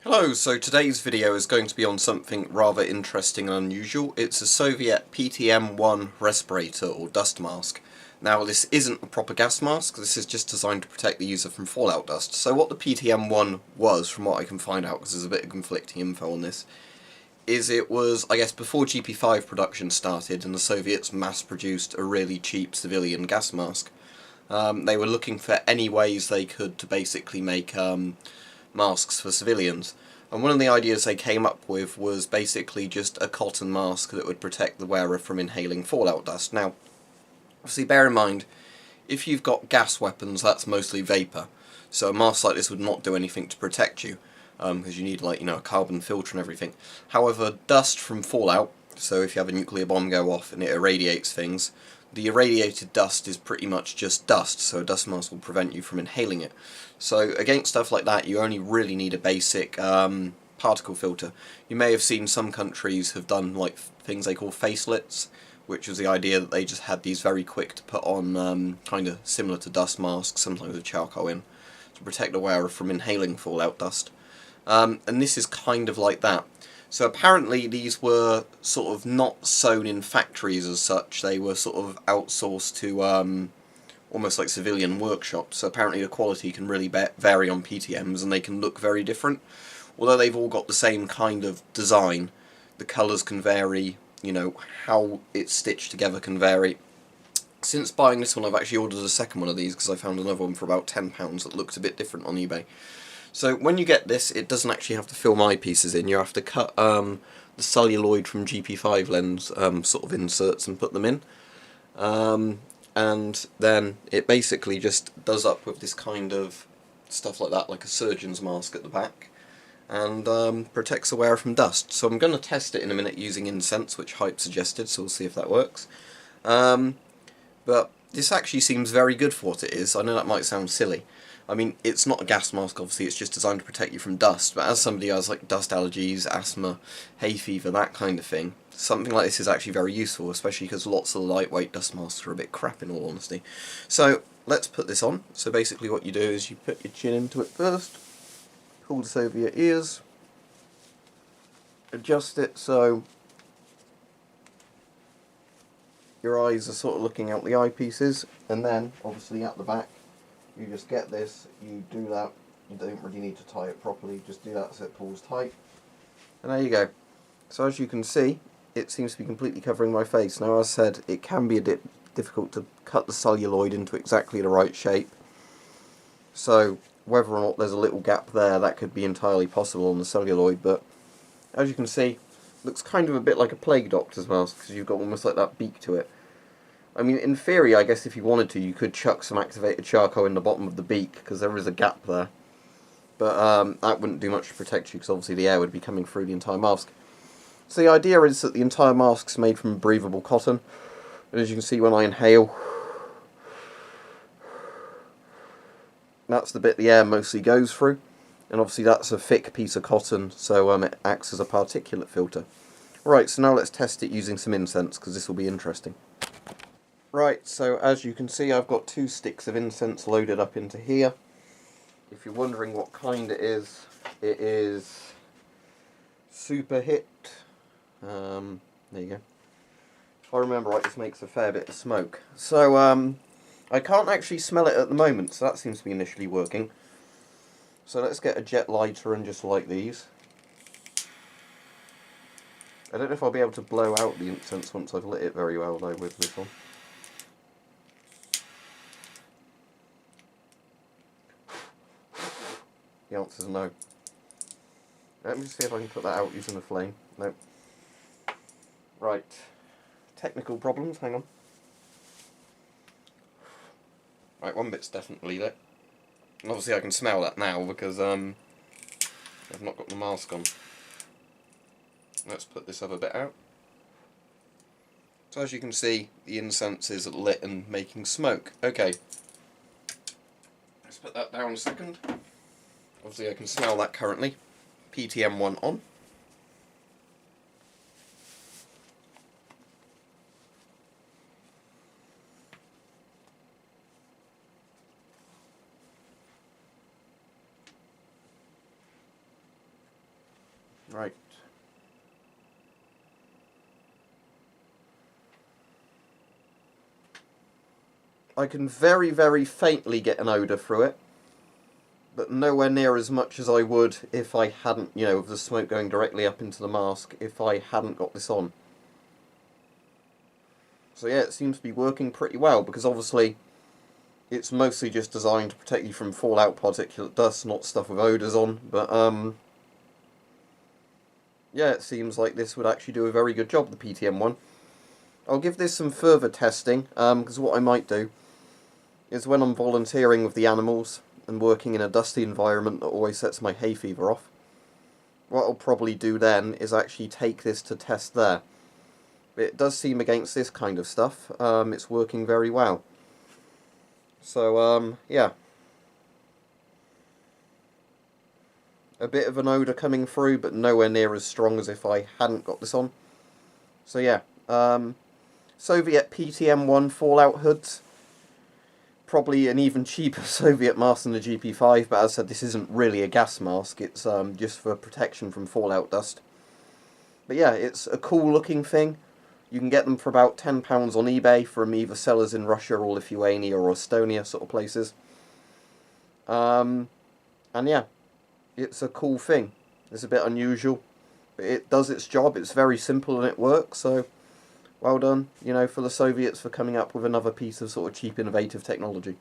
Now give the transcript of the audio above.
Hello, so today's video is going to be on something rather interesting and unusual. It's a Soviet PTM-1 respirator or dust mask. Now this isn't a proper gas mask, this is just designed to protect the user from fallout dust. So what the PTM-1 was, from what I can find out, because there's a bit of conflicting info on this, is it was, I guess, before GP5 production started and the Soviets mass-produced a really cheap civilian gas mask. They were looking for any ways they could to basically make masks for civilians. And one of the ideas they came up with was basically just a cotton mask that would protect the wearer from inhaling fallout dust. Now, obviously bear in mind, if you've got gas weapons, that's mostly vapour. So a mask like this would not do anything to protect you, because you need, like, a carbon filter and everything. However, dust from fallout, so if you have a nuclear bomb go off and it irradiates things, the irradiated dust is pretty much just dust, so a dust mask will prevent you from inhaling it. So against stuff like that, you only really need a basic particle filter. You may have seen some countries have done like things they call facelets, which was the idea that they just had these very quick to put on, kind of similar to dust masks, sometimes with charcoal in, to protect the wearer from inhaling fallout dust. And this is kind of like that. So apparently these were sort of not sewn in factories as such, they were sort of outsourced to almost like civilian workshops. So apparently the quality can really vary on PTMs and they can look very different. Although they've all got the same kind of design, the colours can vary, how it's stitched together can vary. Since buying this one, I've actually ordered a second one of these because I found another one for about £10 that looked a bit different on eBay. So when you get this, it doesn't actually have to fill my pieces in. You have to cut the celluloid from GP5 lens sort of inserts and put them in. And then it basically just does up with this kind of stuff like that, like a surgeon's mask at the back, and protects the wearer from dust. So I'm going to test it in a minute using incense, which Hype suggested, so we'll see if that works. But this actually seems very good for what it is. I know that might sound silly. I mean, it's not a gas mask, obviously, it's just designed to protect you from dust, but as somebody who has like dust allergies, asthma, hay fever, that kind of thing, something like this is actually very useful, especially because lots of the lightweight dust masks are a bit crap in all honesty. So, let's put this on. So basically what you do is you put your chin into it first, pull this over your ears, adjust it so your eyes are sort of looking out the eyepieces, and then, obviously at the back, you just get this, you do that, you don't really need to tie it properly, just do that so it pulls tight. And there you go. So as you can see, it seems to be completely covering my face. Now as I said, it can be a bit difficult to cut the celluloid into exactly the right shape. So whether or not there's a little gap there, that could be entirely possible on the celluloid, but as you can see, it looks kind of a bit like a plague doctor's mask, because you've got almost like that beak to it. I mean, in theory, I guess if you wanted to, you could chuck some activated charcoal in the bottom of the beak, because there is a gap there. But that wouldn't do much to protect you, because obviously the air would be coming through the entire mask. So the idea is that the entire mask's made from breathable cotton. And as you can see when I inhale, that's the bit the air mostly goes through. And obviously that's a thick piece of cotton, so it acts as a particulate filter. Right, so now let's test it using some incense, because this will be interesting. Right, so as you can see, I've got 2 sticks of incense loaded up into here. If you're wondering what kind it is Super Hit. There you go. If I remember right, this makes a fair bit of smoke. So, I can't actually smell it at the moment, so that seems to be initially working. So let's get a jet lighter and just light these. I don't know if I'll be able to blow out the incense once I've lit it very well, though, with this one. The answer is no. Let me just see if I can put that out using a flame. No. Right. Technical problems, hang on. Right, one bit's definitely lit. And obviously I can smell that now because I've not got the mask on. Let's put this other bit out. So as you can see, the incense is lit and making smoke. Okay. Let's put that down a second. Obviously I can smell that currently. PTM-1 on. Right. I can very, very faintly get an odour through it, but nowhere near as much as I would if I hadn't, you know, with the smoke going directly up into the mask, if I hadn't got this on. So yeah, it seems to be working pretty well, because obviously it's mostly just designed to protect you from fallout particulate dust, not stuff with odours on, but yeah, it seems like this would actually do a very good job, the PTM-1. I'll give this some further testing, because what I might do is when I'm volunteering with the animals and working in a dusty environment that always sets my hay fever off, what I'll probably do then is actually take this to test there. It does seem against this kind of stuff, it's working very well. So, yeah. A bit of an odour coming through, but nowhere near as strong as if I hadn't got this on. So yeah, Soviet PTM-1 fallout hoods. Probably an even cheaper Soviet mask than the GP5, but as I said, this isn't really a gas mask, it's just for protection from fallout dust. But yeah, it's a cool looking thing. You can get them for about £10 on eBay from either sellers in Russia or Lithuania or Estonia sort of places. And yeah, it's a cool thing. It's a bit unusual, but it does its job. It's very simple and it works, so well done, you know, for the Soviets for coming up with another piece of sort of cheap, innovative technology.